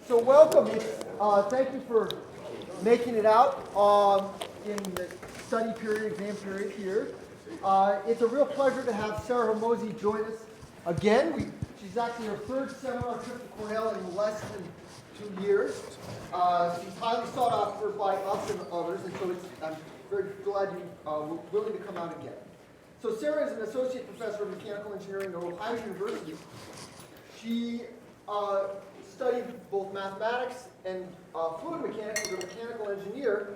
So welcome. Thank you for making it out in the study period, exam period here. It's a real pleasure to have Sarah Hormozi join us again. She's actually her third seminar trip to Cornell in less than 2 years. She's highly sought after by us and others, and so I'm very glad you were willing to come out again. So Sarah is an associate professor of mechanical engineering at Ohio University. She studied both mathematics and fluid mechanics as a mechanical engineer,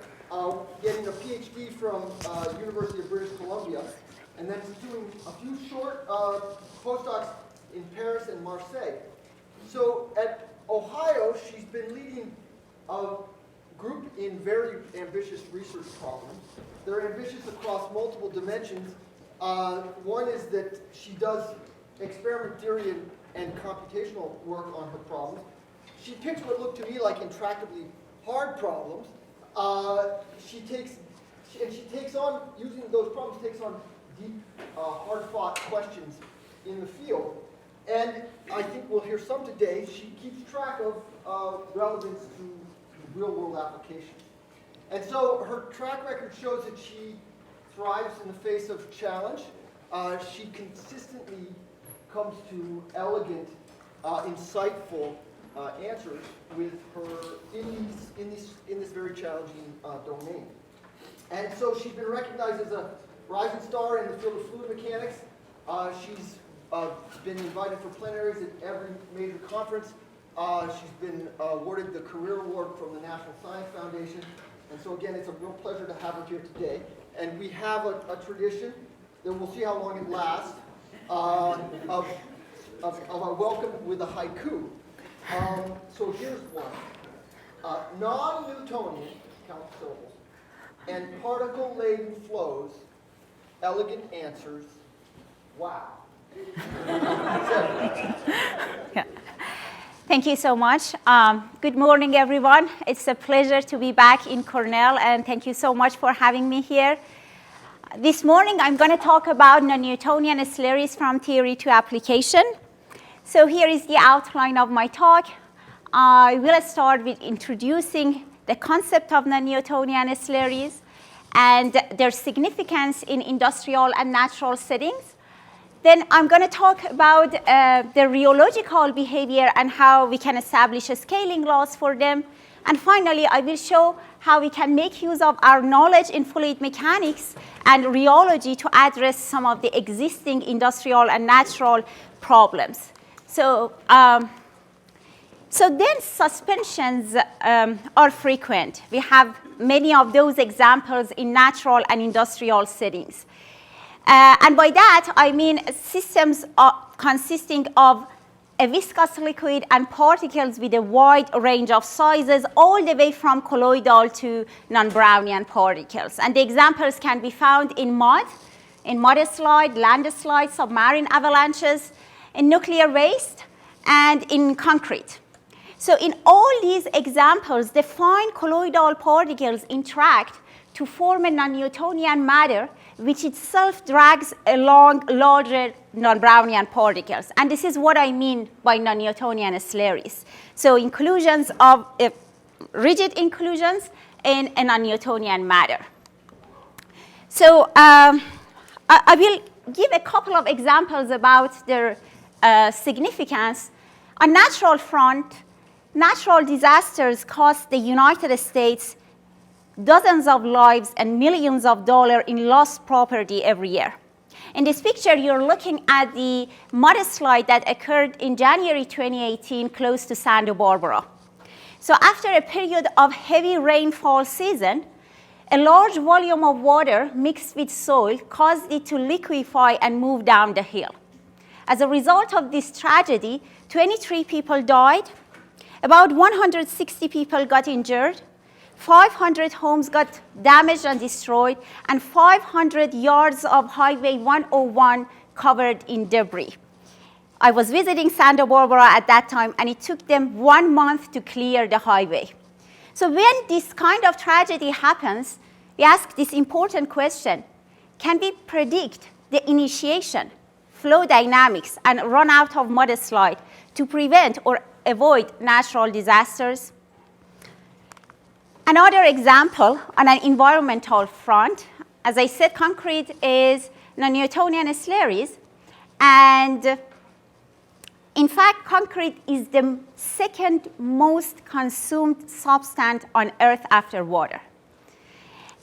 getting a PhD from University of British Columbia, and then doing a few short postdocs in Paris and Marseille. So at Ohio, she's been leading a group in very ambitious research problems. They're ambitious across multiple dimensions. One is that she does experiment theory and computational work on her problems. She picks what look to me like intractably hard problems. She takes on, using those problems, takes on deep, hard-fought questions in the field. And I think we'll hear some today. She keeps track of relevance to real-world applications. And so her track record shows that she thrives in the face of challenge. She consistently comes to elegant, insightful answers with her in this very challenging domain. And so she's been recognized as a rising star in the field of fluid mechanics. She's been invited for plenaries at every major conference. She's been awarded the Career Award from the National Science Foundation. And so again, it's a real pleasure to have her here today. And we have a tradition, that we'll see how long it lasts, of a welcome with a haiku. So here's one. Non-Newtonian, count syllables, and particle-laden flows, elegant answers, wow. Yeah. Thank you so much. Good morning, everyone. It's a pleasure to be back in Cornell, and thank you so much for having me here. This morning, I'm going to talk about non-Newtonian slurries from theory to application. So here is the outline of my talk. I will start with introducing the concept of non-Newtonian slurries and their significance in industrial and natural settings. Then I'm going to talk about the rheological behavior and how we can establish scaling laws for them. And finally, I will show how we can make use of our knowledge in fluid mechanics and rheology to address some of the existing industrial and natural problems. So dense suspensions are frequent. We have many of those examples in natural and industrial settings. And by that, I mean systems consisting of a viscous liquid and particles with a wide range of sizes, all the way from colloidal to non-Brownian particles. And the examples can be found in mudslide, landslide, submarine avalanches, in nuclear waste, and in concrete. So in all these examples, the fine colloidal particles interact to form a non-Newtonian matter, which itself drags along larger non-Brownian particles. And this is what I mean by non-Newtonian slurries. So inclusions of rigid inclusions in a non-Newtonian matter. So I will give a couple of examples about their significance. On natural front, natural disasters cost the United States dozens of lives and millions of dollars in lost property every year. In this picture, you're looking at the mudslide that occurred in January 2018 close to Santa Barbara. So after a period of heavy rainfall season, a large volume of water mixed with soil caused it to liquefy and move down the hill. As a result of this tragedy, 23 people died, about 160 people got injured, 500 homes got damaged and destroyed, and 500 yards of Highway 101 covered in debris. I was visiting Santa Barbara at that time, and it took them 1 month to clear the highway. So when this kind of tragedy happens, we ask this important question: can we predict the initiation, flow dynamics, and run out of mudslide to prevent or avoid natural disasters. Another example on an environmental front, as I said, concrete is non-Newtonian slurries, and in fact, concrete is the second most consumed substance on Earth after water.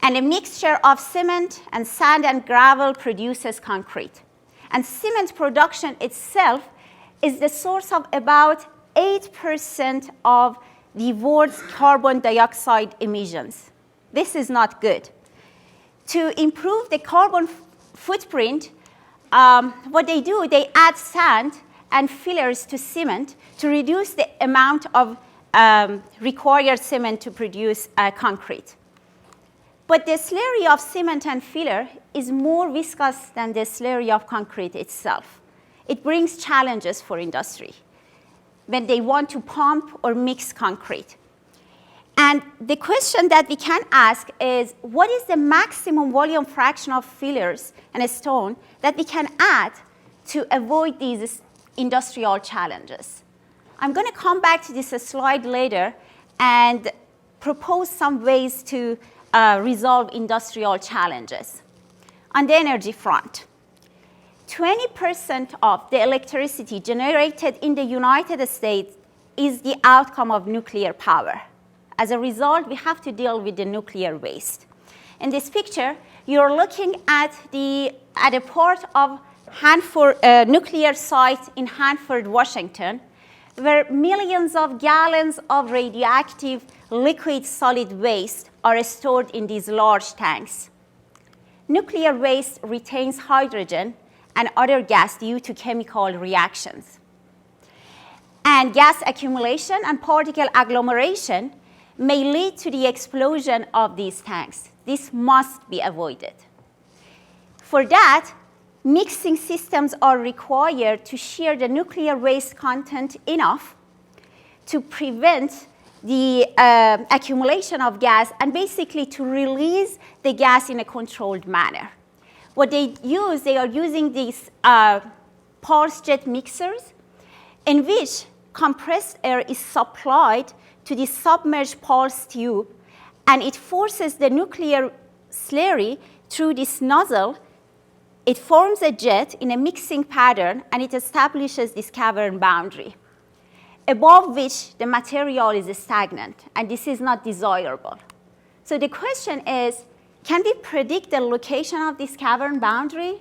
And a mixture of cement and sand and gravel produces concrete. And cement production itself is the source of about 8% of the world's carbon dioxide emissions. This is not good. To improve the carbon footprint, what they do, they add sand and fillers to cement to reduce the amount of required cement to produce concrete. But the slurry of cement and filler is more viscous than the slurry of concrete itself. It brings challenges for industry when they want to pump or mix concrete. And the question that we can ask is, what is the maximum volume fraction of fillers and stone that we can add to avoid these industrial challenges? I'm going to come back to this slide later and propose some ways to resolve industrial challenges. On the energy front, 20% of the electricity generated in the United States is the outcome of nuclear power. As a result, we have to deal with the nuclear waste. In this picture, you're looking at a part of Hanford nuclear site in Hanford, Washington, where millions of gallons of radioactive liquid solid waste are stored in these large tanks. Nuclear waste retains hydrogen and other gas due to chemical reactions. And gas accumulation and particle agglomeration may lead to the explosion of these tanks. This must be avoided. For that, mixing systems are required to shear the nuclear waste content enough to prevent the accumulation of gas and basically to release the gas in a controlled manner. What they are using these pulse jet mixers in which compressed air is supplied to the submerged pulse tube, and it forces the nuclear slurry through this nozzle. It forms a jet in a mixing pattern, and it establishes this cavern boundary, above which the material is stagnant, and this is not desirable. So the question is, can we predict the location of this cavern boundary?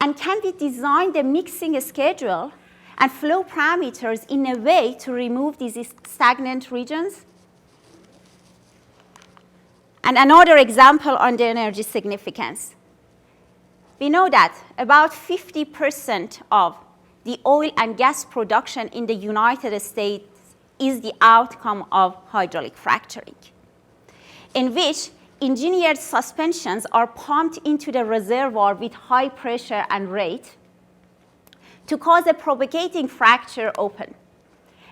And can we design the mixing schedule and flow parameters in a way to remove these stagnant regions? And another example on the energy significance. We know that about 50% of the oil and gas production in the United States is the outcome of hydraulic fracturing, in which engineered suspensions are pumped into the reservoir with high pressure and rate to cause a propagating fracture open.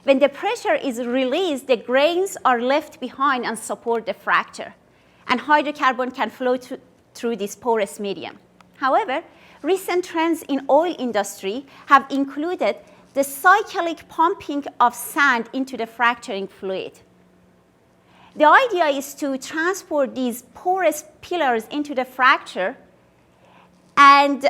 When the pressure is released, the grains are left behind and support the fracture, and hydrocarbon can flow through this porous medium. However, recent trends in oil industry have included the cyclic pumping of sand into the fracturing fluid. The idea is to transport these porous pillars into the fracture, and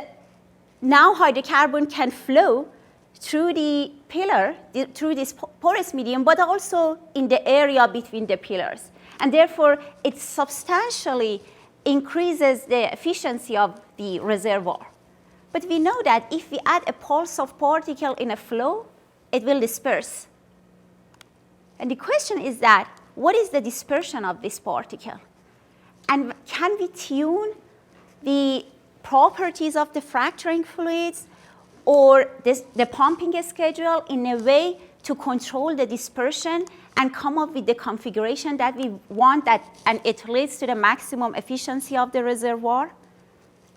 now hydrocarbon can flow through the pillar, through this porous medium, but also in the area between the pillars. And therefore, it substantially increases the efficiency of the reservoir. But we know that if we add a pulse of particle in a flow, it will disperse. And the question is that, what is the dispersion of this particle? And can we tune the properties of the fracturing fluids or the pumping schedule in a way to control the dispersion and come up with the configuration that we want, and it leads to the maximum efficiency of the reservoir?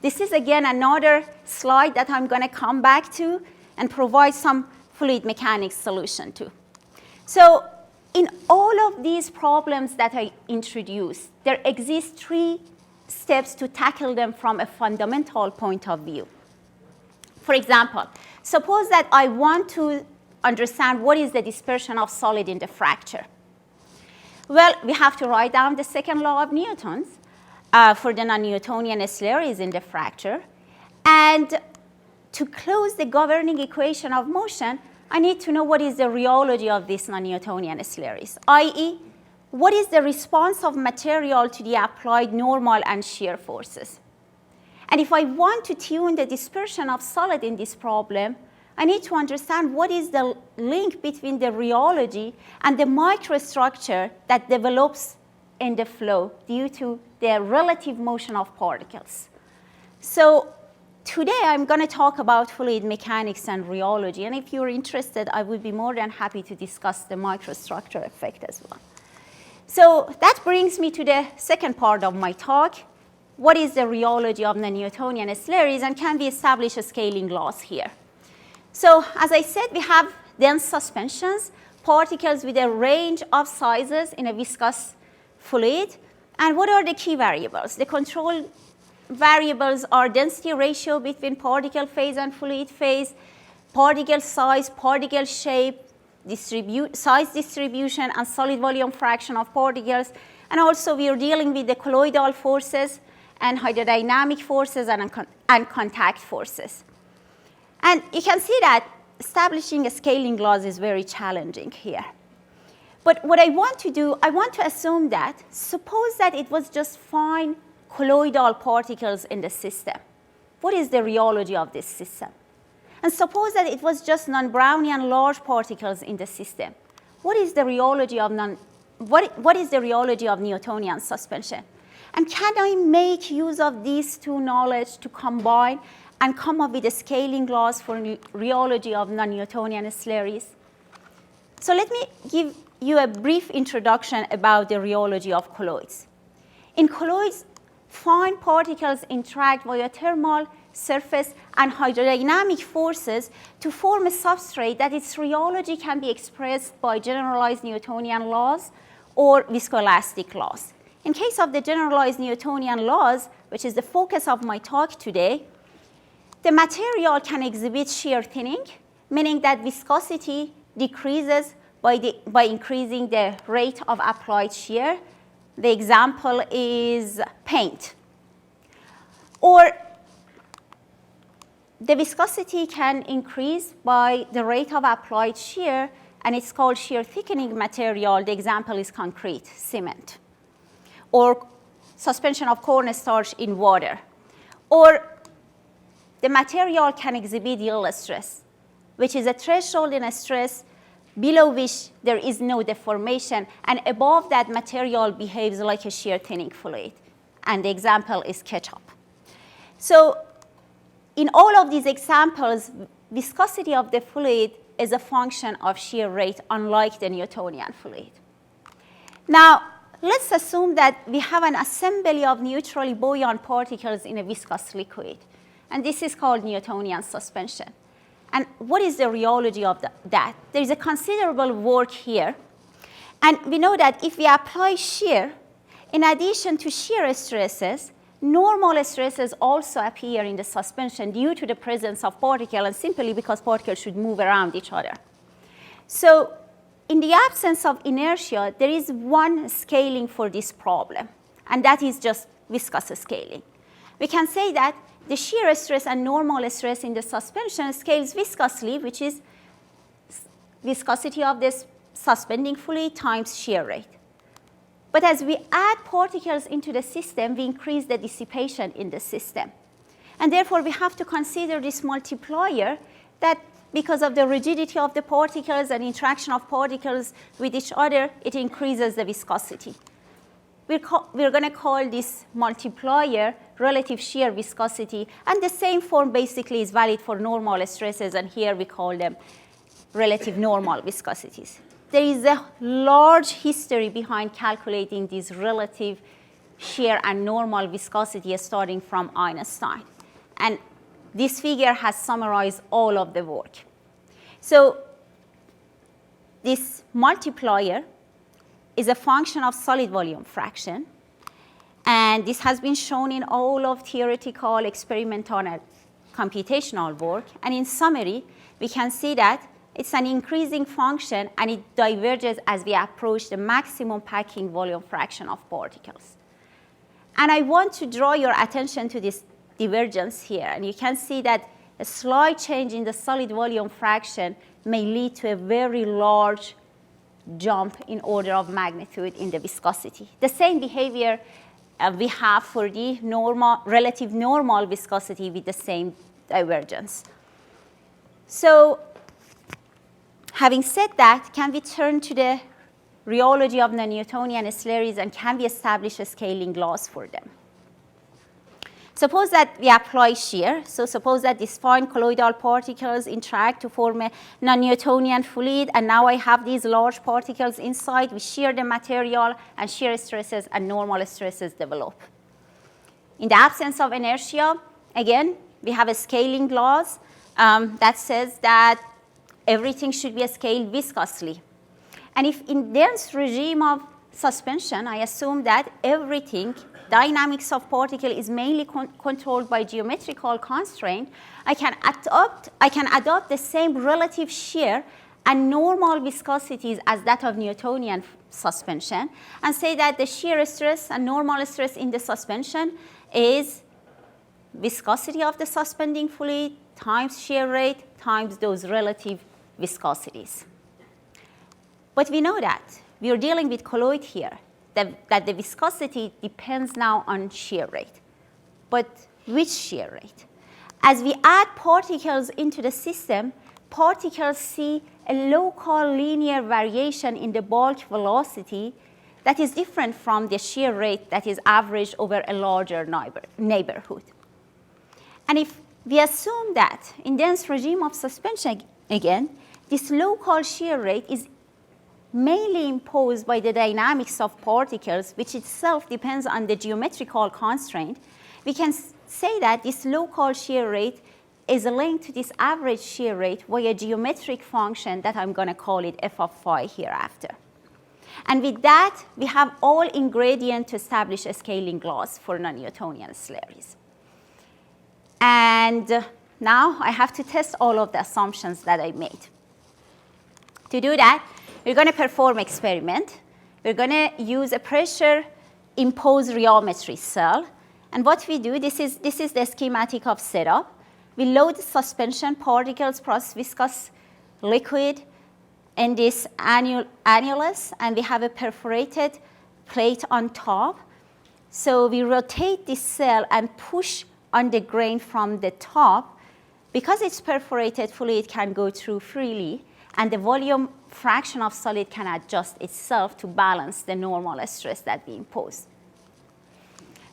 This is, again, another slide that I'm going to come back to and provide some fluid mechanics solution to. So in all of these problems that I introduced, there exist 3 steps to tackle them from a fundamental point of view. For example, suppose that I want to understand what is the dispersion of solid in the fracture. Well, we have to write down the second law of Newton's for the non-Newtonian slurries in the fracture. And to close the governing equation of motion, I need to know what is the rheology of these non-Newtonian slurries, i.e., what is the response of material to the applied normal and shear forces. And if I want to tune the dispersion of solid in this problem, I need to understand what is the link between the rheology and the microstructure that develops in the flow due to the relative motion of particles. So today I'm going to talk about fluid mechanics and rheology, and if you're interested, I would be more than happy to discuss the microstructure effect as well. So that brings me to the second part of my talk. What is the rheology of non-Newtonian slurries, and can we establish a scaling laws here? So as I said, we have dense suspensions, particles with a range of sizes in a viscous fluid. And what are the key variables? The control variables are density ratio between particle phase and fluid phase, particle size, particle shape, size distribution, and solid volume fraction of particles. And also we are dealing with the colloidal forces and hydrodynamic forces and contact forces. And you can see that establishing a scaling laws is very challenging here. But what I want to do, I want to assume that, suppose that it was just fine colloidal particles in the system. What is the rheology of this system? And suppose that it was just non-Brownian large particles in the system. What is the rheology of Newtonian suspension? And can I make use of these two knowledge to combine and come up with a scaling laws for rheology of non-Newtonian slurries? So let me give you a brief introduction about the rheology of colloids. In colloids, fine particles interact via thermal, surface, and hydrodynamic forces to form a substrate that its rheology can be expressed by generalized Newtonian laws or viscoelastic laws. In case of the generalized Newtonian laws, which is the focus of my talk today, the material can exhibit shear thinning, meaning that viscosity decreases by increasing the rate of applied shear. The example is paint. Or the viscosity can increase by the rate of applied shear, and it's called shear thickening material. The example is concrete, cement, or suspension of cornstarch in water. Or the material can exhibit yield stress, which is a threshold in a stress below which there is no deformation, and above that material behaves like a shear thinning fluid. And the example is ketchup. So in all of these examples, viscosity of the fluid is a function of shear rate, unlike the Newtonian fluid. Now, let's assume that we have an assembly of neutrally buoyant particles in a viscous liquid. And this is called Newtonian suspension. And what is the rheology of that? There is a considerable work here. And we know that if we apply shear, in addition to shear stresses, normal stresses also appear in the suspension due to the presence of particles, and simply because particles should move around each other. So in the absence of inertia, there is one scaling for this problem, and that is just viscous scaling. We can say that the shear stress and normal stress in the suspension scales viscously, which is viscosity of this suspending fluid times shear rate. But as we add particles into the system, we increase the dissipation in the system. And therefore, we have to consider this multiplier that because of the rigidity of the particles and interaction of particles with each other, it increases the viscosity. We're going to call this multiplier relative shear viscosity, and the same form basically is valid for normal stresses, and here we call them relative normal viscosities. There is a large history behind calculating these relative shear and normal viscosity starting from Einstein. And this figure has summarized all of the work. So this multiplier is a function of solid volume fraction. And this has been shown in all of theoretical, experimental, and computational work. And in summary, we can see that it's an increasing function, and it diverges as we approach the maximum packing volume fraction of particles. And I want to draw your attention to this divergence here. And you can see that a slight change in the solid volume fraction may lead to a very large jump in order of magnitude in the viscosity. The same behavior we have for the relative normal viscosity with the same divergence. So having said that, can we turn to the rheology of non-Newtonian slurries, and can we establish a scaling laws for them? Suppose that we apply shear. So suppose that these fine colloidal particles interact to form a non-Newtonian fluid, and now I have these large particles inside. We shear the material, and shear stresses and normal stresses develop. In the absence of inertia, again, we have a scaling laws that says that everything should be scaled viscously. And if in dense regime of suspension, I assume that everything, dynamics of particle is mainly controlled by geometrical constraint, I can adopt the same relative shear and normal viscosities as that of Newtonian suspension, and say that the shear stress and normal stress in the suspension is viscosity of the suspending fluid times shear rate times those relative viscosities. But we know that we are dealing with colloid here, that the viscosity depends now on shear rate. But which shear rate? As we add particles into the system, particles see a local linear variation in the bulk velocity that is different from the shear rate that is averaged over a larger neighborhood. And if we assume that in dense regime of suspension, again, this local shear rate is mainly imposed by the dynamics of particles, which itself depends on the geometrical constraint, we can say that this local shear rate is linked to this average shear rate via a geometric function that I'm going to call it f of phi hereafter. And with that, we have all ingredients to establish a scaling laws for non-Newtonian slurries. And now I have to test all of the assumptions that I made. To do that, we're going to perform experiment. We're going to use a pressure imposed rheometry cell. And what we do, this is the schematic of setup. We load suspension particles plus viscous liquid in this annulus, and we have a perforated plate on top. So we rotate this cell and push on the grain from the top. Because it's perforated, fluid can go through freely, and the volume fraction of solid can adjust itself to balance the normal stress that we impose.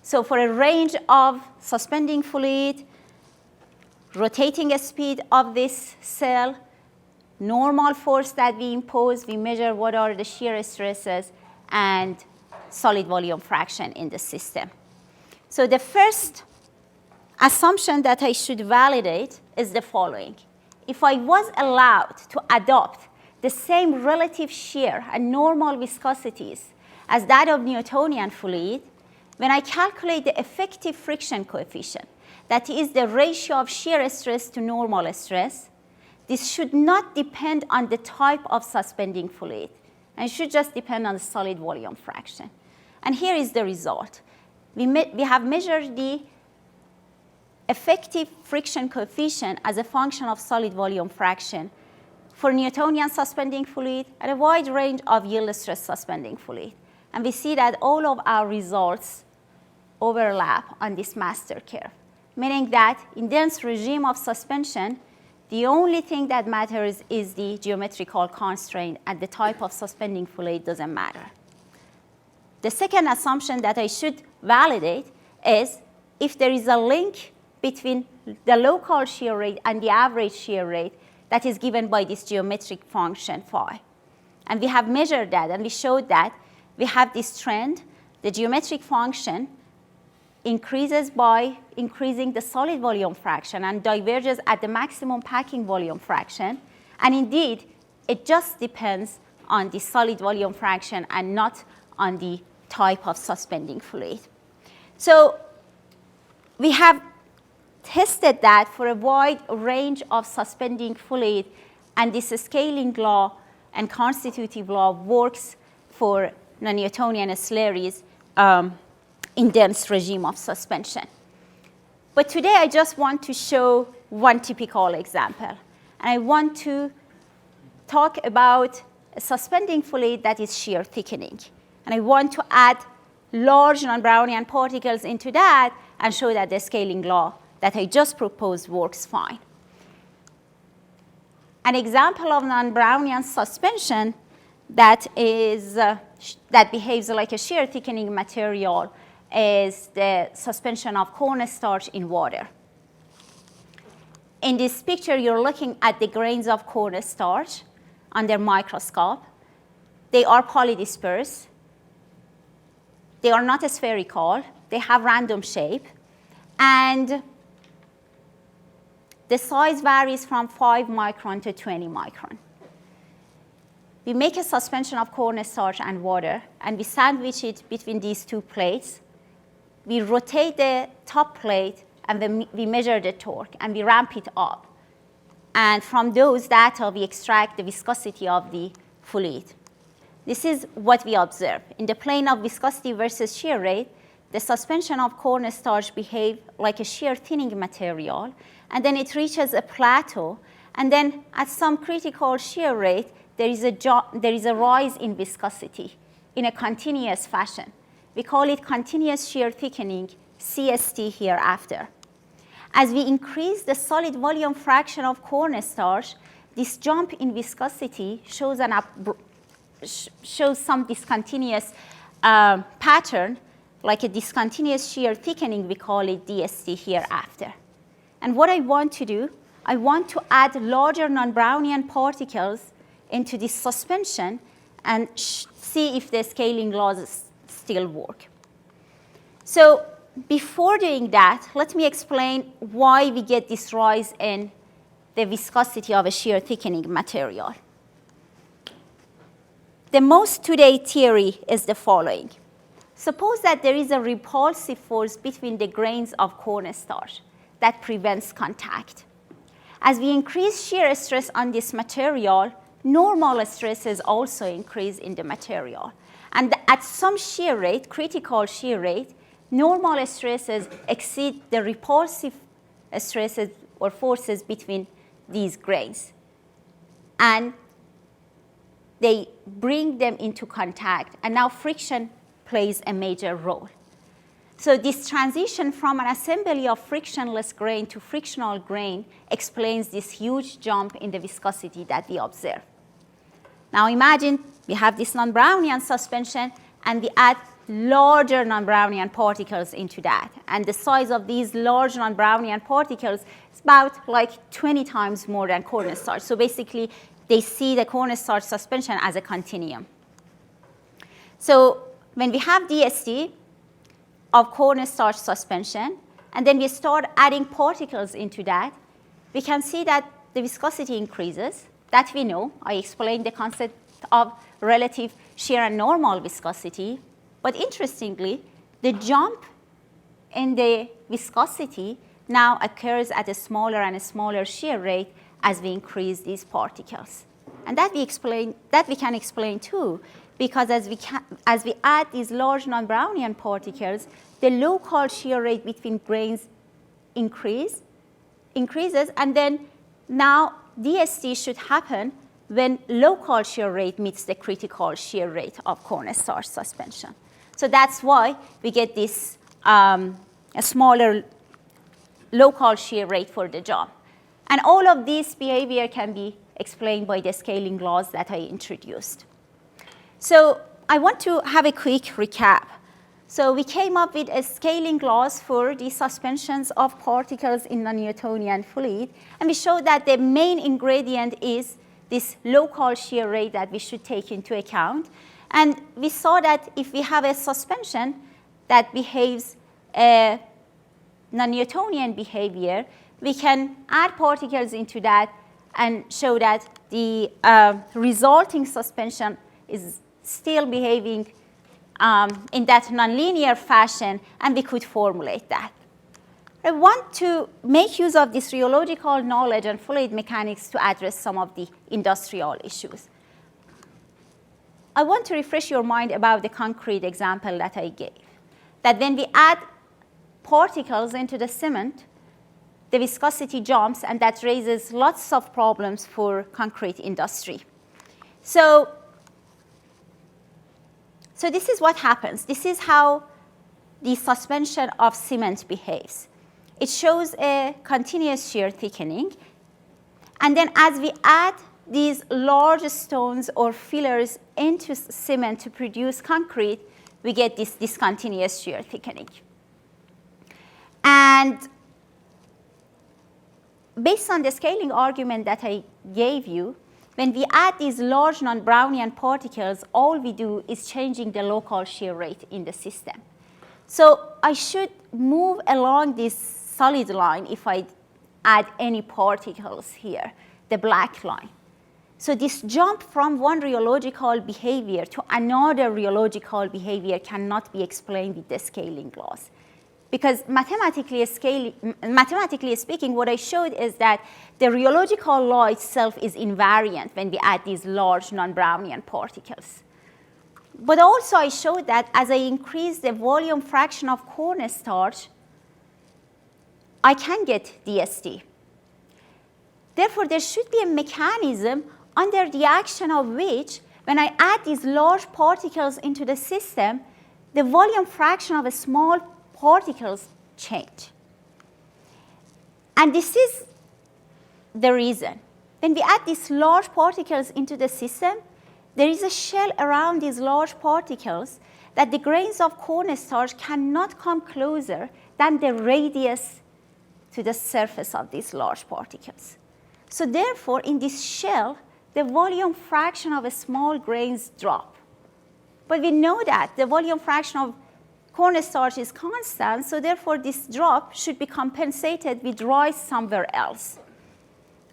So for a range of suspending fluid, rotating speed of this cell, normal force that we impose, we measure what are the shear stresses and solid volume fraction in the system. So the first assumption that I should validate is the following. If I was allowed to adopt the same relative shear and normal viscosities as that of Newtonian fluid, when I calculate the effective friction coefficient, that is the ratio of shear stress to normal stress, this should not depend on the type of suspending fluid, and it should just depend on the solid volume fraction. And here is the result. We have measured the effective friction coefficient as a function of solid volume fraction for Newtonian suspending fluid and a wide range of yield stress suspending fluid. And we see that all of our results overlap on this master curve, meaning that in dense regime of suspension, the only thing that matters is the geometrical constraint, and the type of suspending fluid doesn't matter. The second assumption that I should validate is if there is a link between the local shear rate and the average shear rate that is given by this geometric function phi. And we have measured that, and we showed that we have this trend. The geometric function increases by increasing the solid volume fraction and diverges at the maximum packing volume fraction. And indeed, it just depends on the solid volume fraction and not on the type of suspending fluid. So we have tested that for a wide range of suspending fluid And this scaling law and constitutive law works for non-Newtonian slurries in dense regime of suspension. But today I just want to show one typical example. And I want to talk about a suspending fluid that is shear thickening. And I want to add large non-Brownian particles into that and show that the scaling law that I just proposed works fine. An example of non-Brownian suspension that behaves like a shear thickening material is the suspension of cornstarch in water. In this picture, you're looking at the grains of cornstarch under microscope. They are polydispersed. They are not spherical. They have random shape. And the size varies from 5 micron to 20 micron. We make a suspension of cornstarch and water, and we sandwich it between these two plates. We rotate the top plate, and then we measure the torque, and we ramp it up. And from those data, we extract the viscosity of the fluid. This is what we observe. In the plane of viscosity versus shear rate, the suspension of cornstarch behaves like a shear thinning material, and then it reaches a plateau, and then at some critical shear rate, there is a rise in viscosity in a continuous fashion. We call it continuous shear thickening, CST hereafter. As we increase the solid volume fraction of cornstarch, this jump in viscosity shows some discontinuous pattern, like a discontinuous shear thickening. We call it DST hereafter. And what I want to do, I want to add larger non-Brownian particles into this suspension and see if the scaling laws still work. So before doing that, let me explain why we get this rise in the viscosity of a shear thickening material. The most today theory is the following. Suppose that there is a repulsive force between the grains of cornstarch that prevents contact. As we increase shear stress on this material, normal stresses also increase in the material. And at some shear rate, critical shear rate, normal stresses exceed the repulsive stresses or forces between these grains. And they bring them into contact, and now friction plays a major role. So this transition from an assembly of frictionless grain to frictional grain explains this huge jump in the viscosity that we observe. Now imagine we have this non-Brownian suspension, and we add larger non-Brownian particles into that. And the size of these large non-Brownian particles is about like 20 times more than cornstarch. So basically, they see the cornstarch suspension as a continuum. So when we have DST of cornstarch suspension, and then we start adding particles into that, we can see that the viscosity increases. That we know. I explained the concept of relative shear and normal viscosity. But interestingly, the jump in the viscosity now occurs at a smaller and a smaller shear rate as we increase these particles. And that we can explain too, because as we add these large non-Brownian particles, the local shear rate between grains increases, and then now DST should happen when local shear rate meets the critical shear rate of cornstarch suspension. So that's why we get this a smaller local shear rate for the jump. And all of this behavior can be explained by the scaling laws that I introduced. So I want to have a quick recap. So we came up with a scaling laws for the suspensions of particles in non-Newtonian fluid, and we showed that the main ingredient is this local shear rate that we should take into account. And we saw that if we have a suspension that behaves a non-Newtonian behavior, we can add particles into that and show that the resulting suspension is still behaving in that nonlinear fashion, and we could formulate that. I want to make use of this rheological knowledge and fluid mechanics to address some of the industrial issues. I want to refresh your mind about the concrete example that I gave, that when we add particles into the cement, the viscosity jumps, and that raises lots of problems for concrete industry. So this is what happens. This is how the suspension of cement behaves. It shows a continuous shear thickening. And then as we add these large stones or fillers into cement to produce concrete, we get this discontinuous shear thickening. And based on the scaling argument that I gave you, when we add these large non-Brownian particles, all we do is changing the local shear rate in the system. So I should move along this solid line if I add any particles here, the black line. So this jump from one rheological behavior to another rheological behavior cannot be explained with the scaling laws. Because mathematically speaking, what I showed is that the rheological law itself is invariant when we add these large non-Brownian particles. But also I showed that as I increase the volume fraction of cornstarch, I can get DST. Therefore, there should be a mechanism under the action of which, when I add these large particles into the system, the volume fraction of a small particles change. And this is the reason. When we add these large particles into the system, there is a shell around these large particles that the grains of cornstarch cannot come closer than the radius to the surface of these large particles. So therefore, in this shell, the volume fraction of small grains drop. But we know that the volume fraction of cornstarch is constant, so therefore this drop should be compensated with rise somewhere else.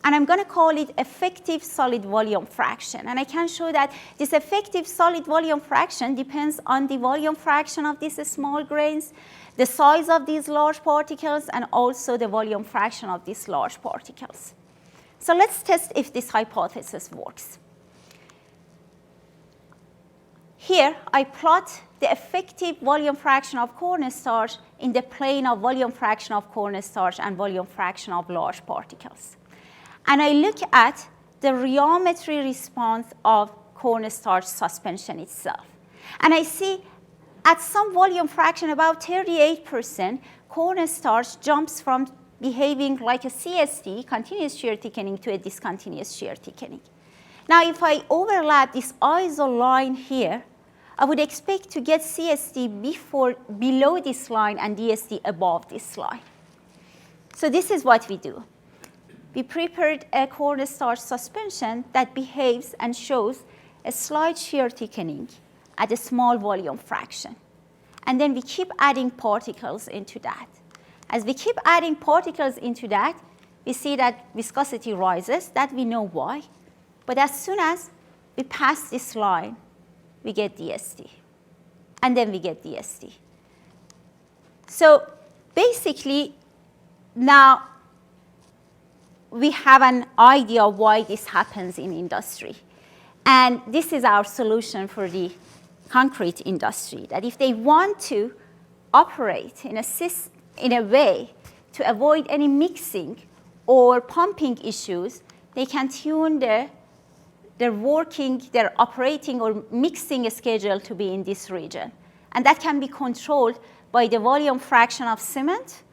And I'm going to call it effective solid volume fraction. And I can show that this effective solid volume fraction depends on the volume fraction of these small grains, the size of these large particles, and also the volume fraction of these large particles. So let's test if this hypothesis works. Here, I plot the effective volume fraction of cornstarch in the plane of volume fraction of cornstarch and volume fraction of large particles. And I look at the rheometry response of cornstarch suspension itself. And I see at some volume fraction, about 38%, cornstarch jumps from behaving like a CST, continuous shear thickening, to a discontinuous shear thickening. Now, if I overlap this ISO line here, I would expect to get CST below this line and DST above this line. So this is what we do. We prepared a cornstarch suspension that behaves and shows a slight shear thickening at a small volume fraction. And then we keep adding particles into that. As we keep adding particles into that, we see that viscosity rises. That we know why. But as soon as we pass this line, we get DST. And then we get DST. So basically, now we have an idea why this happens in industry. And this is our solution for the concrete industry, that if they want to operate in a way to avoid any mixing or pumping issues, they can tune their operating or mixing schedule to be in this region. And that can be controlled by the volume fraction of cement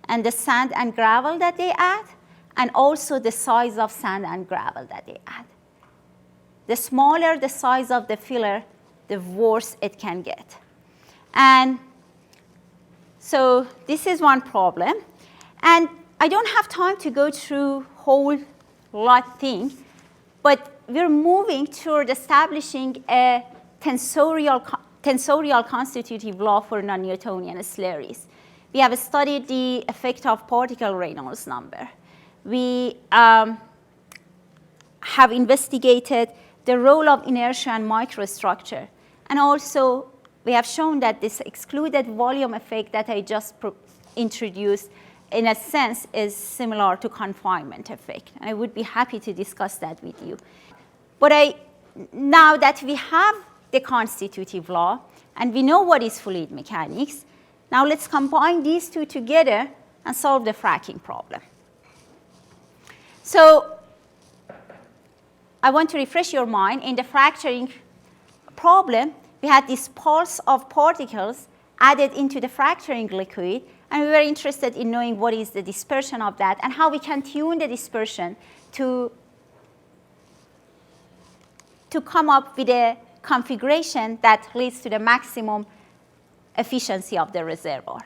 and the sand and gravel that they add, and also the size of sand and gravel that they add. The smaller the size of the filler, the worse it can get. And so this is one problem. And I don't have time to go through whole lot thing, but we're moving toward establishing a tensorial constitutive law for non-Newtonian slurries. We have studied the effect of particle Reynolds number. We have investigated the role of inertia and microstructure. And also, we have shown that this excluded volume effect that I just introduced in a sense, is similar to confinement effect. And I would be happy to discuss that with you. But now that we have the constitutive law and we know what is fluid mechanics, now let's combine these two together and solve the fracking problem. So I want to refresh your mind. In the fracturing problem, we had this pulse of particles added into the fracturing liquid, and we were interested in knowing what is the dispersion of that and how we can tune the dispersion to come up with a configuration that leads to the maximum efficiency of the reservoir.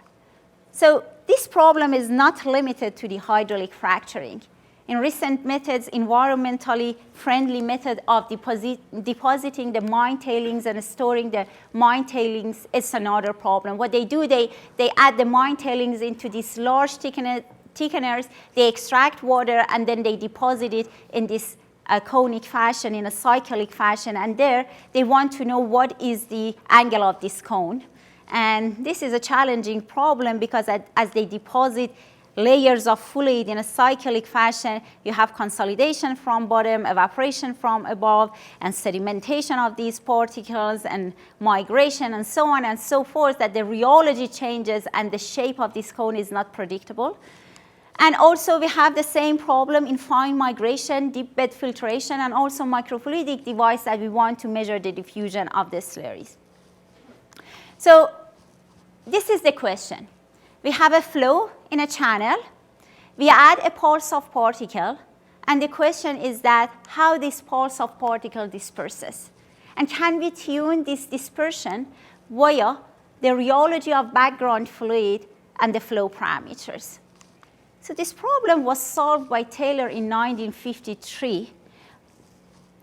So this problem is not limited to the hydraulic fracturing. In recent methods, environmentally friendly method of depositing the mine tailings and storing the mine tailings is another problem. What they do, they add the mine tailings into these large thickeners, they extract water, and then they deposit it in this conic fashion, in a cyclic fashion, and there they want to know what is the angle of this cone. And this is a challenging problem because as they deposit layers of fluid in a cyclic fashion, you have consolidation from bottom, evaporation from above, and sedimentation of these particles, and migration, and so on and so forth, that the rheology changes and the shape of this cone is not predictable. And also we have the same problem in fine migration, deep bed filtration, and also microfluidic device that we want to measure the diffusion of the slurries. So this is the question. We have a flow in a channel. We add a pulse of particle. And the question is that how this pulse of particle disperses. And can we tune this dispersion via the rheology of background fluid and the flow parameters? So this problem was solved by Taylor in 1953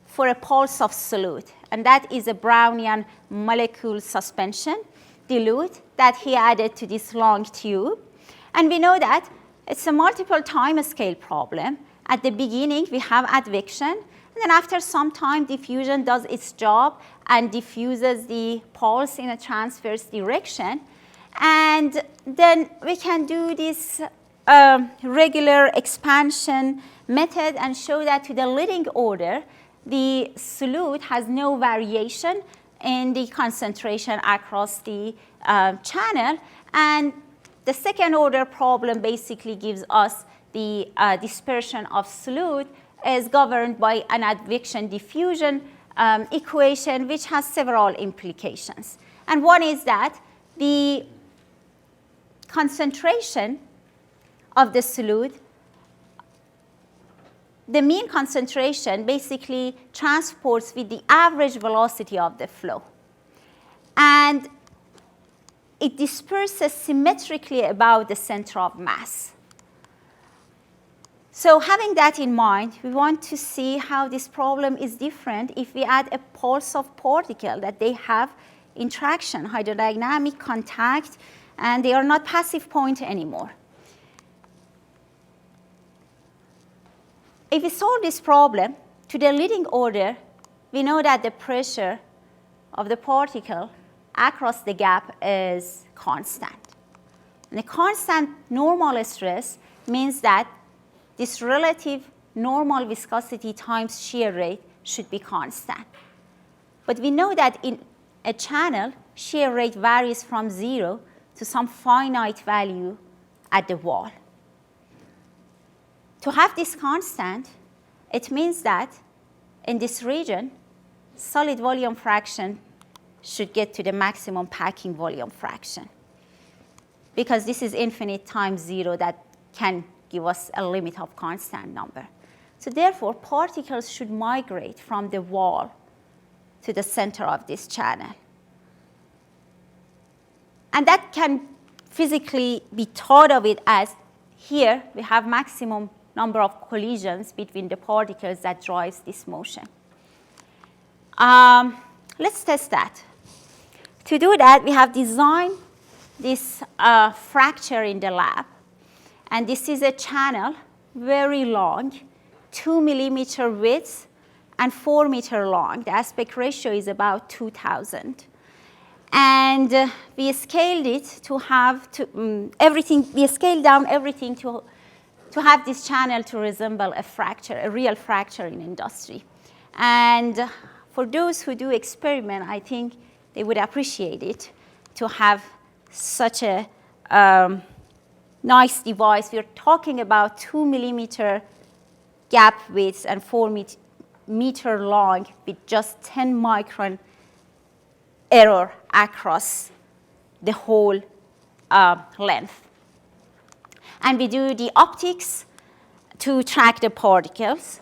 for a pulse of solute. And that is a Brownian molecule suspension dilute that he added to this long tube. And we know that it's a multiple time scale problem. At the beginning, we have advection. And then after some time, diffusion does its job and diffuses the pulse in a transverse direction. And then we can do this regular expansion method and show that to the leading order, the solute has no variation in the concentration across the channel. And the second order problem basically gives us the dispersion of solute is governed by an advection diffusion equation, which has several implications. And one is that the concentration of the solute, the mean concentration basically transports with the average velocity of the flow. And it disperses symmetrically about the center of mass. So having that in mind, we want to see how this problem is different if we add a pulse of particle that they have interaction, hydrodynamic contact, and they are not passive point anymore. If we solve this problem to the leading order, we know that the pressure of the particle across the gap is constant. And the constant normal stress means that this relative normal viscosity times shear rate should be constant. But we know that in a channel, shear rate varies from 0 to some finite value at the wall. To have this constant, it means that in this region, solid volume fraction should get to the maximum packing volume fraction, because this is infinite times 0 that can give us a limit of constant number. So therefore, particles should migrate from the wall to the center of this channel. And that can physically be thought of it as here we have maximum number of collisions between the particles that drives this motion. Let's test that. To do that, we have designed this fracture in the lab. And this is a channel, very long, 2 millimeter width and 4 meter long. The aspect ratio is about 2000. And we scaled it to have everything, we scaled down everything to have this channel to resemble a fracture, a real fracture in industry. And for those who do experiment, I think they would appreciate it to have such a nice device. We're talking about 2 millimeter gap width and 4 meter long with just 10 micron error across the whole length. And we do the optics to track the particles.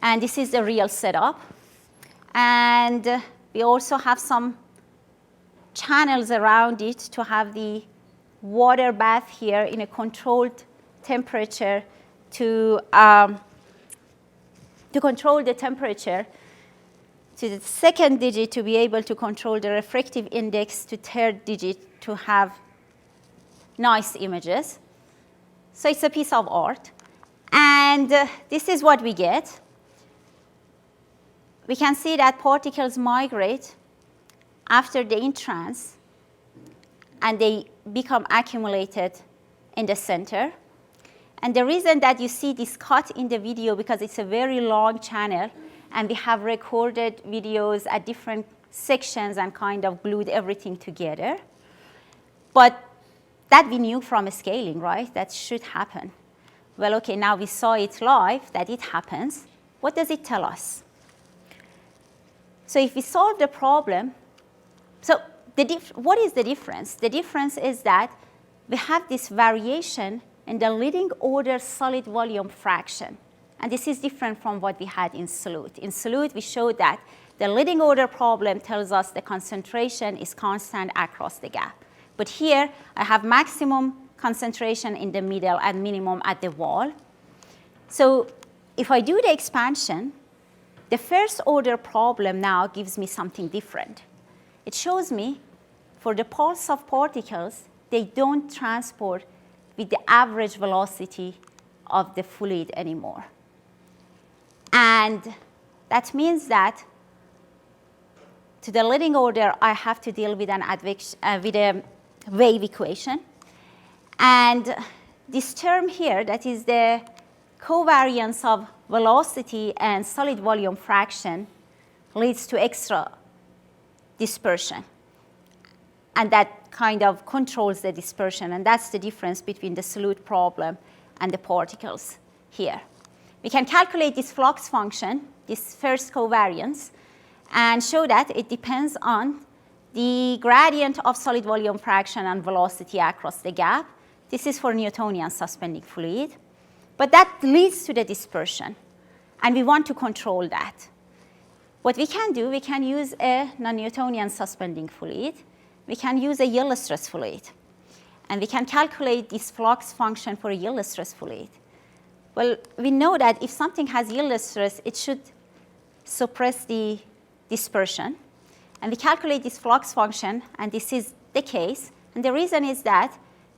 And this is the real setup. And we also have some channels around it to have the water bath here in a controlled temperature to control the temperature to the second digit to be able to control the refractive index to third digit to have nice images. So it's a piece of art. And this is what we get. We can see that particles migrate after the entrance, and they become accumulated in the center. And the reason that you see this cut in the video, because it's a very long channel, and we have recorded videos at different sections and kind of glued everything together. But that we knew from scaling, right? That should happen. Well, okay, now we saw it live, that it happens. What does it tell us? So if we solve the problem, so what is the difference? The difference is that we have this variation in the leading order solid volume fraction. And this is different from what we had in solute. In solute, we showed that the leading order problem tells us the concentration is constant across the gap. But here, I have maximum concentration in the middle and minimum at the wall. So if I do the expansion, the first order problem now gives me something different. It shows me for the pulse of particles, they don't transport with the average velocity of the fluid anymore. And that means that to the leading order, I have to deal with a wave equation. And this term here, that is the covariance of velocity and solid volume fraction, leads to extra dispersion. And that kind of controls the dispersion. And that's the difference between the solute problem and the particles here. We can calculate this flux function, this first covariance, and show that it depends on the gradient of solid volume fraction and velocity across the gap. This is for Newtonian suspending fluid. But that leads to the dispersion, and we want to control that. What we can do, we can use a non-Newtonian suspending fluid. We can use a yield stress fluid, and we can calculate this flux function for a yield stress fluid. Well, we know that if something has yield stress, it should suppress the dispersion. And we calculate this flux function, and this is the case. And the reason is that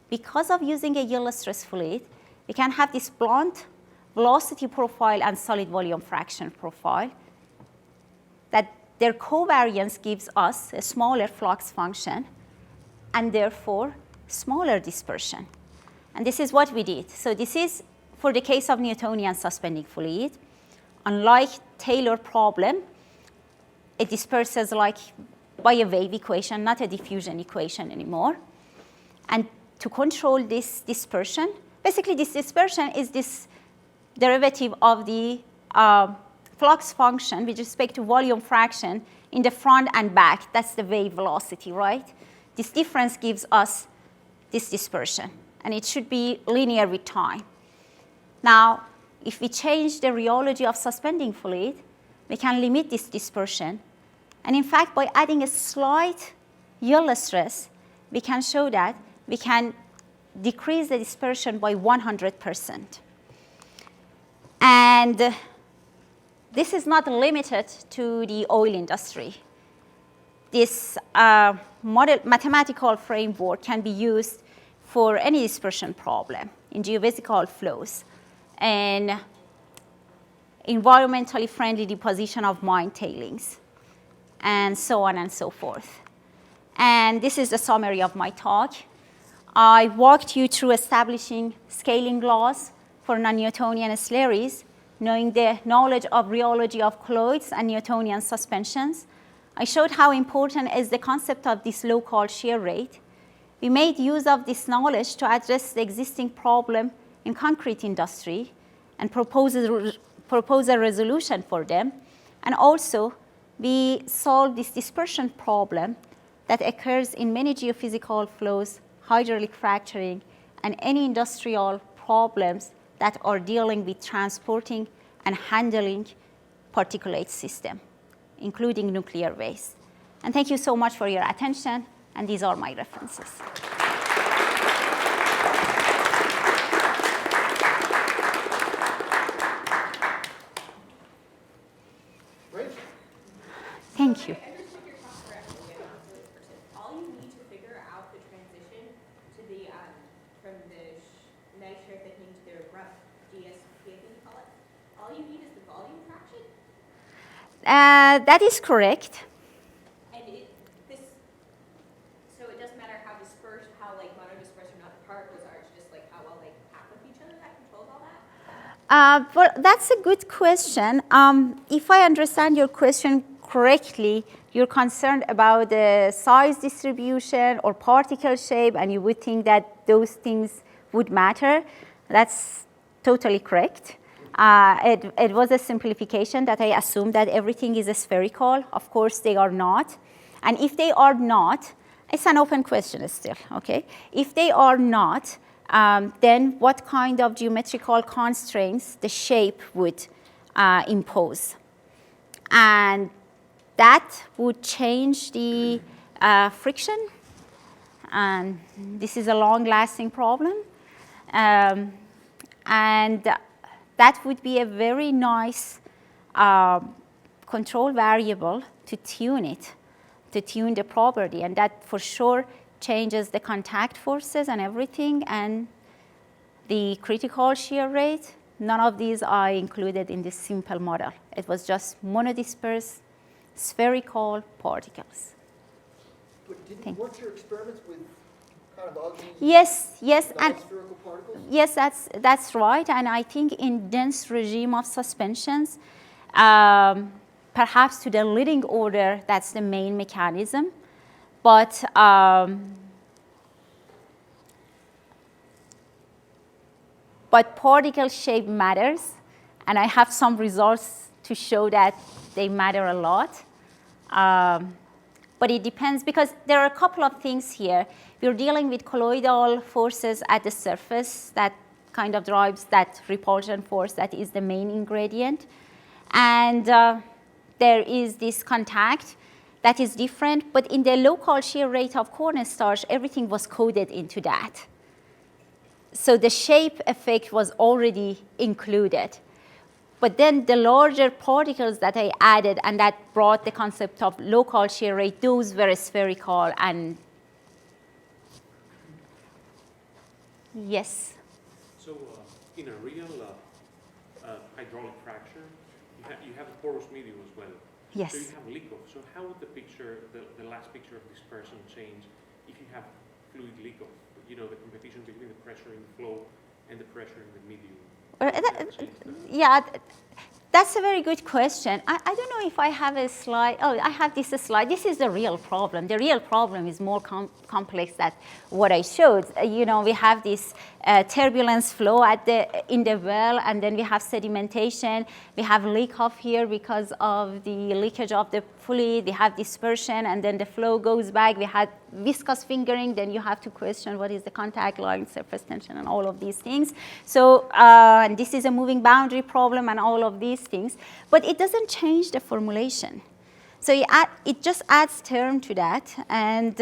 because of using a yield stress fluid, we can have this blunt velocity profile and solid volume fraction profile, that their covariance gives us a smaller flux function and therefore smaller dispersion. And this is what we did. So this is for the case of Newtonian suspending fluid. Unlike Taylor problem, it disperses like by a wave equation, not a diffusion equation anymore. And to control this dispersion, basically this dispersion is this derivative of the flux function with respect to volume fraction in the front and back. That's the wave velocity, right? This difference gives us this dispersion, and it should be linear with time. Now, if we change the rheology of suspending fluid, we can limit this dispersion. And in fact, by adding a slight yield stress, we can show that we can decrease the dispersion by 100%. And this is not limited to the oil industry. This mathematical framework can be used for any dispersion problem in geophysical flows and environmentally friendly deposition of mine tailings, and so on and so forth. And this is the summary of my talk. I walked you through establishing scaling laws for non-Newtonian slurries, knowing the knowledge of rheology of colloids and Newtonian suspensions. I showed how important is the concept of this local shear rate. We made use of this knowledge to address the existing problem in concrete industry and propose a resolution for them. And also, we solved this dispersion problem that occurs in many geophysical flows, hydraulic fracturing, and any industrial problems that are dealing with transporting and handling particulate system, including nuclear waste. And thank you so much for your attention, and these are my references. Great. Thank you. All you need to figure out the transition to the from the nice share thickening to the rough GSP, you call it. All you need is the volume fraction. That is correct. And so it doesn't matter how dispersed, how like monodispersed or not the particles are. It's just like how well they pack with each other that controls all that. Well, that's a good question. If I understand your question correctly, you're concerned about the size distribution or particle shape, and you would think that those things would matter. That's totally correct. It was a simplification that I assumed that everything is spherical. Of course, they are not. And if they are not, it's an open question still, okay? If they are not, then what kind of geometrical constraints the shape would impose? And that would change the friction. And this is a long-lasting problem. And that would be a very nice control variable to tune it, to tune the property. And that for sure changes the contact forces and everything. And the critical shear rate, none of these are included in this simple model. It was just monodispersed spherical particles. But weren't your experiments with kind of ugly yes, and non-spherical particles? yes, that's right. And I think in dense regime of suspensions, perhaps to the leading order, that's the main mechanism. But particle shape matters, and I have some results to show that they matter a lot. But it depends, because there are a couple of things here. We're dealing with colloidal forces at the surface that kind of drives that repulsion force that is the main ingredient. And there is this contact that is different, but in the local shear rate of cornstarch, everything was coded into that. So the shape effect was already included. But then the larger particles that I added and that brought the concept of local shear rate, those were spherical. And yes? So in a real hydraulic fracture, you have a porous medium as well. Yes. So you have leak-off. So how would the picture, the last picture of dispersion change if you have fluid leak-off? You know, the competition between the pressure in the flow and the pressure in the medium. Yeah, that's a very good question. I don't know if I have a slide. Oh, I have this slide. This is the real problem. The real problem is more complex than what I showed. You know, we have this turbulence flow in the well, and then we have sedimentation. We have leak off here because of the leakage of the fluid. We have dispersion, and then the flow goes back. We had viscous fingering. Then you have to question what is the contact line, surface tension, and all of these things. So and this is a moving boundary problem and all of these things. But it doesn't change the formulation. So it just adds term to that, and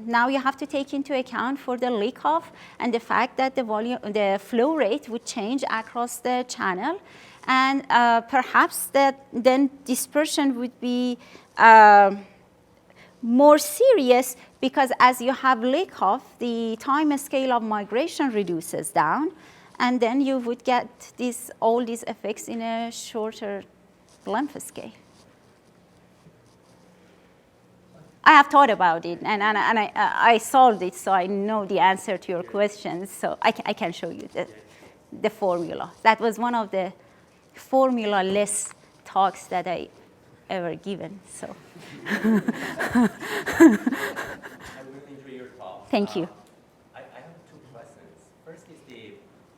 now you have to take into account for the leak off and the fact that the flow rate would change across the channel, and perhaps that then dispersion would be more serious, because as you have leak off, the time scale of migration reduces down, and then you would get all these effects in a shorter length scale. I have thought about it, and I solved it, so I know the answer to your questions. So I can show you the formula. That was one of the formula-less talks that I ever given. So. I really enjoy your talk. Thank you. I have two questions. First is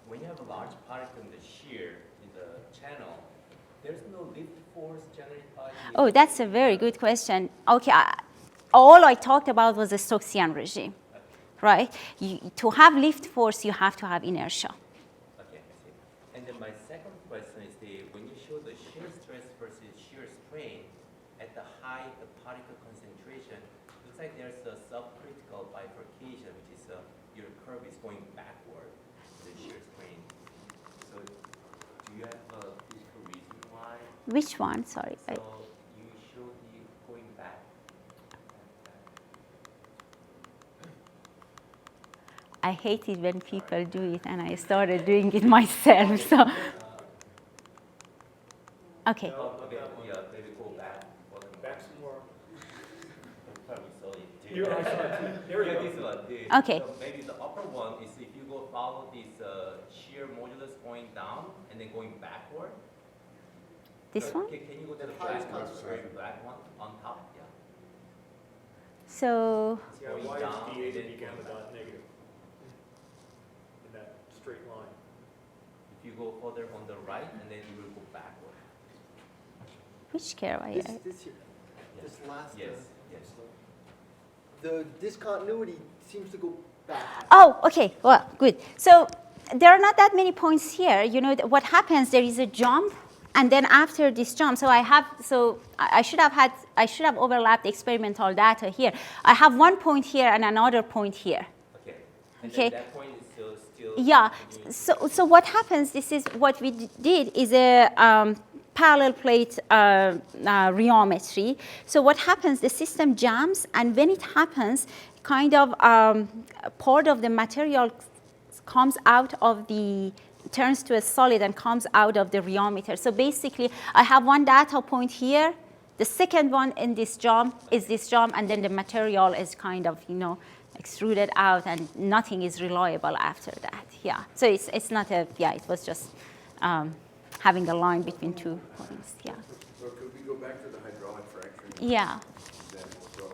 when you have a large particle in the shear in the channel, there's no lift force generated by the... Oh, that's a very good question. Okay, all I talked about was the Stokesian regime, right? To have lift force, you have to have inertia. Okay, I see. And then my second question is when you show the shear stress versus shear strain at the high particle concentration, looks like there's a subcritical bifurcation, which is your curve is going backward, the shear strain. So do you have a physical reason why? Which one? Sorry. So you show the going back. I hate it when people do it, and I started doing it myself. So, okay. Okay, yeah, maybe go back. Back some more. Probably saw it. You I saw it too. There we Yeah, go. this one. Okay. So maybe the upper one is if you go follow this shear modulus going down and then going backward. This one? Can you go to the highest black one, concentration. very black one on top? Yeah. So, It's Yeah, going why down is and dA then the gamma going back. dot negative in that straight line? If you go further on the right and then you will go backward. which curve? This here, this last. Yes, yes. The discontinuity seems to go back. Oh, okay. Well, good. So there are not that many points here. You know, what happens? There is a jump, and then after this jump, I should have overlapped the experimental data here. I have one point here and another point here. Okay. And Okay. then that point is still Yeah. continuing. So what happens? This is what we did is a parallel plate rheometry. So what happens? The system jams, and when it happens, kind of part of the material comes out of turns to a solid and comes out of the rheometer. So basically, I have one data point here. The second one in this jump is this jump, and then the material is kind of, extruded out, and nothing is reliable after that. Yeah. So it's not it was just having a line between two points. Yeah. So could we go back to the hydraulic fracturing Yeah. example? So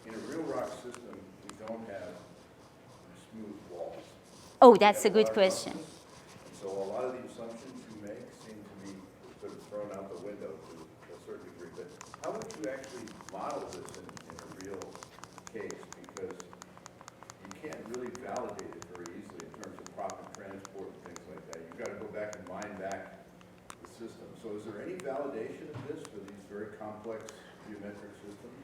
in a real rock system, we don't have smooth walls. Oh, that's We a have good lot of question. roughness. And so a lot of the assumptions you make seem to be sort of thrown out the window to a certain degree. But how would you actually model this in a real case? Because you can't really validate it very easily in terms of proper transport and things like that. You've got to go back and mine back the system. So is there any validation of this for these very complex geometric systems?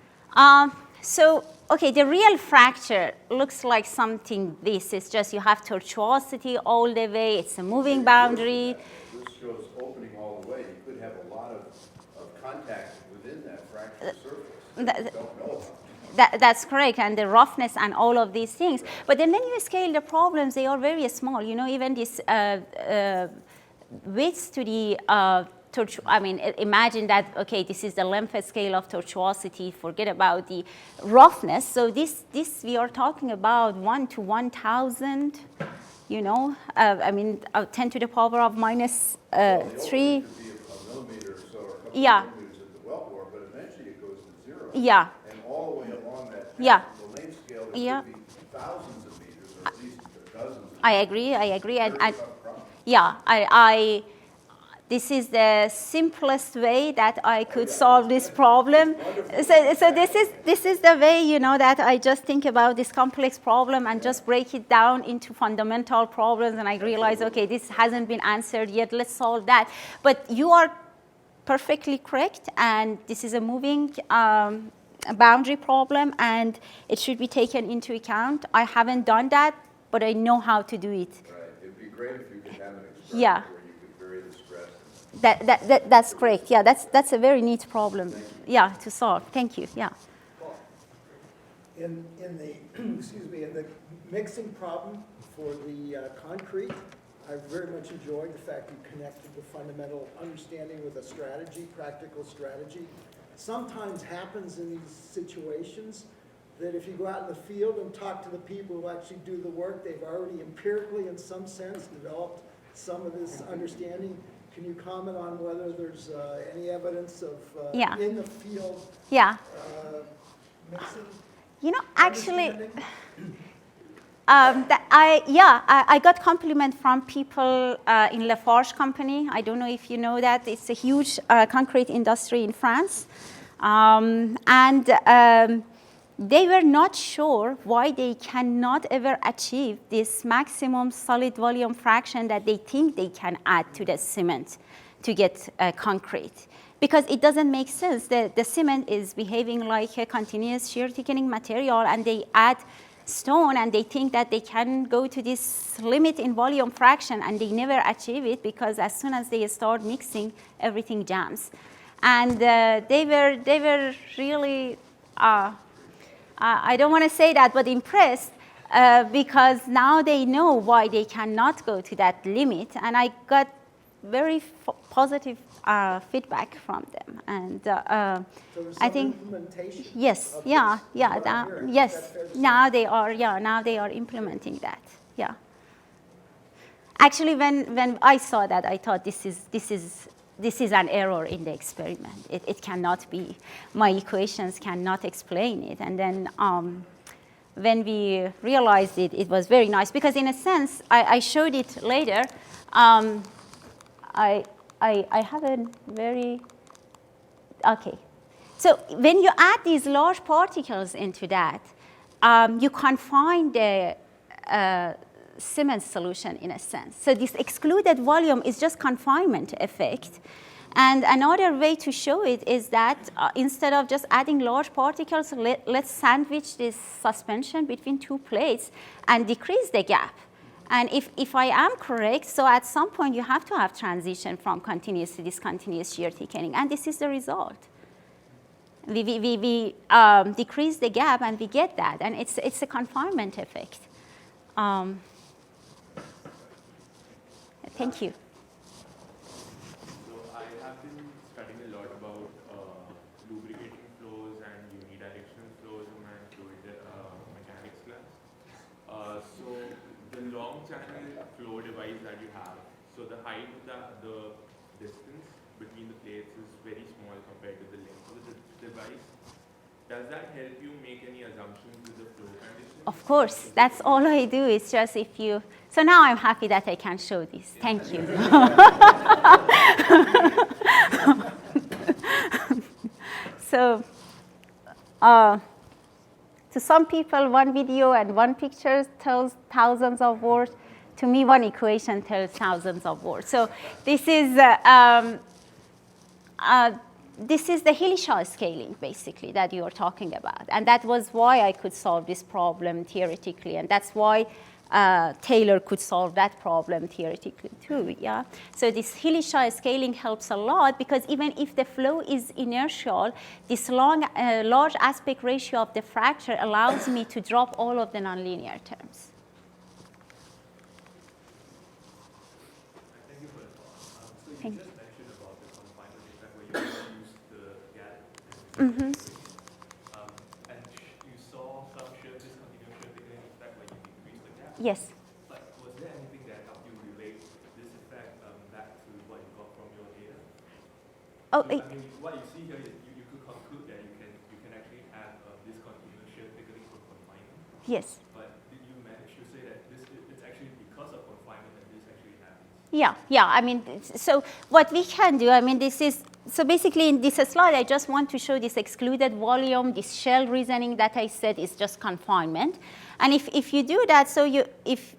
Okay, the real fracture looks like something this. It's just you have tortuosity all the way. It's a moving boundary. This shows opening all the way. You could have a lot of contact within that fractured surface that you don't know about. That's correct, and the roughness and all of these things. But then when you scale the problems, they are very small. Even this width to the imagine that, okay, this is the length scale of tortuosity, forget about the roughness. So this we are talking about 1 to 1,000, 10 to the power of minus 3. The opening could be a millimeter or so, or a couple Yeah. of millimeters at the wellbore, but eventually it goes to zero. Yeah. And all the way along that Yeah. path, the length scale, it Yeah. could be thousands of meters, or at least dozens. I agree, and Very tough problem. yeah, this is the simplest way that I could solve this problem. So this is the way, that I just think about this complex problem and just break it down into fundamental problems, and I realize, okay, this hasn't been answered yet, let's solve that. But you are perfectly correct, and this is a moving boundary problem, and it should be taken into account. I haven't done that, but I know how to do it. Right, it'd be great if you could have an Yeah. experiment where you could vary the stress. That's correct. Yeah, that's a very neat problem. Yeah, to solve. Thank you. Yeah. In the in the mixing problem for the concrete, I very much enjoyed the fact you connected the fundamental understanding with a strategy, practical strategy. sometimes happens in these situations that if you go out in the field and talk to the people who actually do the work, they've already empirically, in some sense, developed some of this understanding. Can you comment on whether there's any evidence of Yeah. in the field Yeah. mixing? You know, actually, understanding? I got compliment from people in Lafarge company. I don't know if you know that. It's a huge concrete industry in France. They were not sure why they cannot ever achieve this maximum solid volume fraction that they think they can add to the cement to get concrete. Because it doesn't make sense. The cement is behaving like a continuous shear thickening material, and they add stone and they think that they can go to this limit in volume fraction, and they never achieve it because as soon as they start mixing, everything jams. And they were really, I don't want to say that, but impressed because now they know why they cannot go to that limit. And I got very positive feedback from them. And So there's I some think, implementation yes, of yeah, this, yeah, what I'm hearing. Is yes. that fair to say? Now they are implementing that. Yeah. Actually, when I saw that, I thought this is an error in the experiment. It cannot be. My equations cannot explain it. And then when we realized it, it was very nice because in a sense, I showed it later. I have a very, okay. So when you add these large particles into that, you confine the cement solution in a sense. So this excluded volume is just confinement effect. And another way to show it is that instead of just adding large particles, let's sandwich this suspension between two plates and decrease the gap. And if I am correct, so at some point you have to have transition from continuous to discontinuous shear thickening, and this is the result. We decrease the gap and we get that, and it's a confinement effect. Thank you. So I have been studying a lot about lubricating flows and unidirectional flows in my fluid mechanics class. So the long channel flow device that you have, so the height of the distance between the plates is very small compared to the length of the device. Does that help you make any assumptions with the flow conditions? Of course, that's all I do. It's just if you, so now I'm happy that I can show this. Thank you. So, to some people, one video and one picture tells thousands of words. To me, one equation tells thousands of words. So this is the Hillshire scaling, basically, that you are talking about. And that was why I could solve this problem theoretically. And that's why Taylor could solve that problem theoretically, too. Yeah? So this Hillshire scaling helps a lot, because even if the flow is inertial, this large aspect ratio of the fracture allows me to drop all of the nonlinear terms. Thank you for the thought. So you Thank just mentioned about the confinement effect where you use the gap. Mm-hmm. And you saw some shear discontinuous shear thickening effect when you decrease the gap. Yes. But was there anything that helped you relate this effect back to what you got from your data? Oh, I mean, what you see here is you could conclude that you can actually have discontinuous shear thickening from confinement. yes. But did you manage to say that it's actually because of confinement that this actually happens? Yeah. I mean, so what we can do, I mean, this is, so basically in this slide, I just want to show this excluded volume, this shell reasoning that I said is just confinement. And if you do that, so if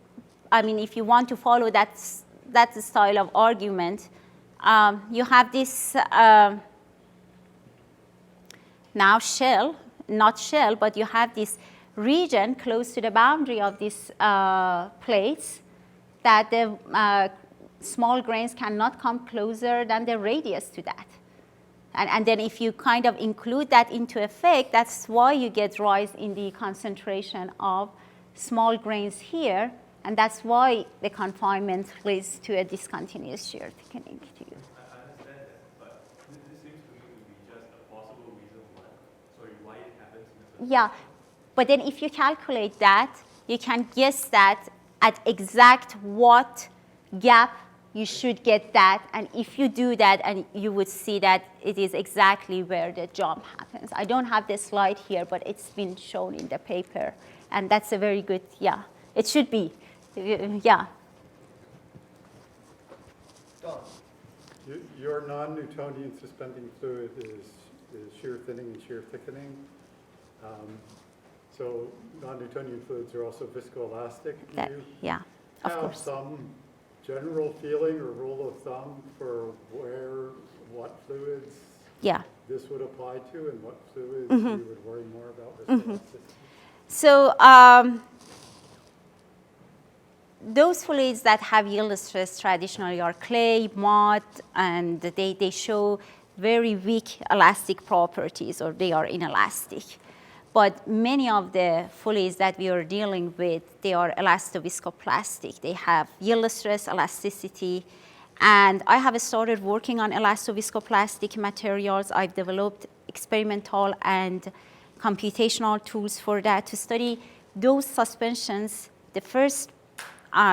you want to follow that style of argument, you have this now shell, not shell, but you have this region close to the boundary of these plates that the small grains cannot come closer than the radius to that. And then if you kind of include that into effect, that's why you get rise in the concentration of small grains here, and that's why the confinement leads to a discontinuous shear thickening to you. I understand that, but this seems to me to be just a possible Yeah, but then if you calculate that, you can guess that at exact what gap you should get that, and if you do that, and you would see that it is exactly where the jump happens. I don't have the slide here, but it's been shown in the paper, and that's a very good, yeah, it should be, yeah. Don. Your non-Newtonian suspending fluid is shear thinning and shear thickening. So non-Newtonian fluids are also viscoelastic. Do you Yeah, of have course. some general feeling or rule of thumb for what fluids this would apply to and what fluids you would worry more about viscoelasticity? So those fluids that have yield stress traditionally are clay, mud, and they show very weak elastic properties, or they are inelastic. But many of the fluids that we are dealing with, they are elastoviscoplastic. They have yield stress, elasticity, and I have started working on elastoviscoplastic materials. I've developed experimental and computational tools for that to study those suspensions. The first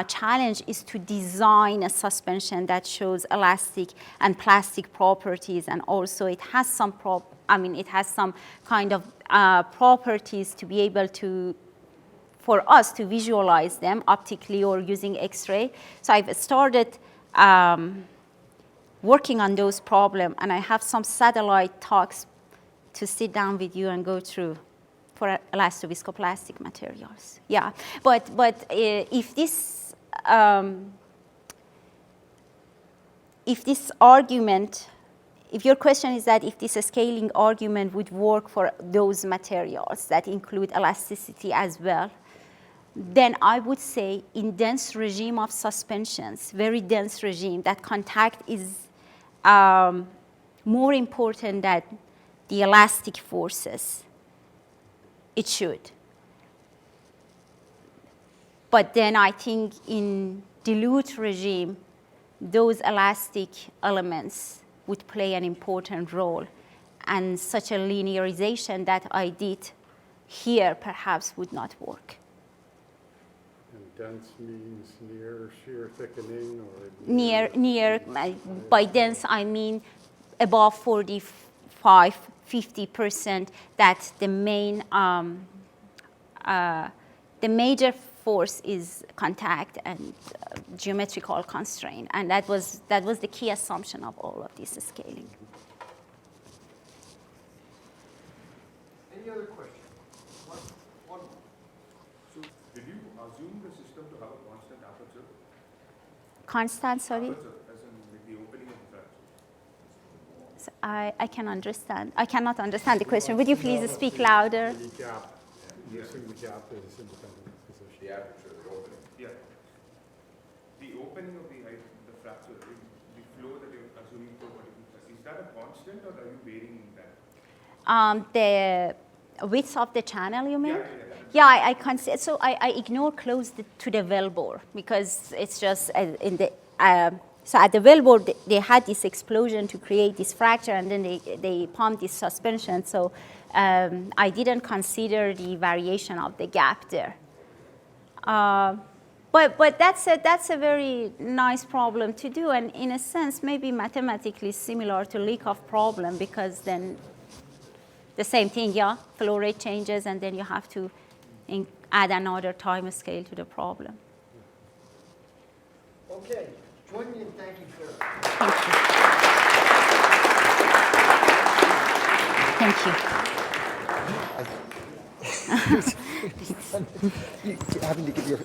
challenge is to design a suspension that shows elastic and plastic properties, and also it has some it has some kind of properties to be able to, for us to visualize them optically or using X-ray. So I've started working on those problems, and I have some satellite talks to sit down with you and go through for elastoviscoplastic materials. Yeah, but if this argument, if your question is that if this scaling argument would work for those materials that include elasticity as well, then I would say in dense regime of suspensions, very dense regime, that contact is more important than the elastic forces. It should. But then I think in dilute regime, those elastic elements would play an important role. And such a linearization that I did here perhaps would not work. And dense means near shear thickening or? Near, by dense I mean above 45, 50%, that the major force is contact and geometrical constraint, and that was the key assumption of all of this scaling. Any other questions? One. So did you assume the system to have a constant aperture? Constant, sorry? Aperture, as in like the opening of the fracture. So I cannot understand the question. Would you please speak louder? The gap, you assume the gap is independent of position. The aperture, the opening. Yeah. The opening of the fracture, the flow that you're assuming for particular, is that a constant or are you varying that? The width of the channel, you mean? Yeah. Yeah, I consider, so I ignore close to the well bore because it's just in the, so at the well bore, they had this explosion to create this fracture, and then they pumped this suspension. So I didn't consider the variation of the gap there. But that's a very nice problem to do, and in a sense, maybe mathematically similar to Likov problem, because then the same thing, yeah, flow rate changes, and then you have to add another time scale to the problem. Okay, join me in thanking Sarah. Thank you. Having to give your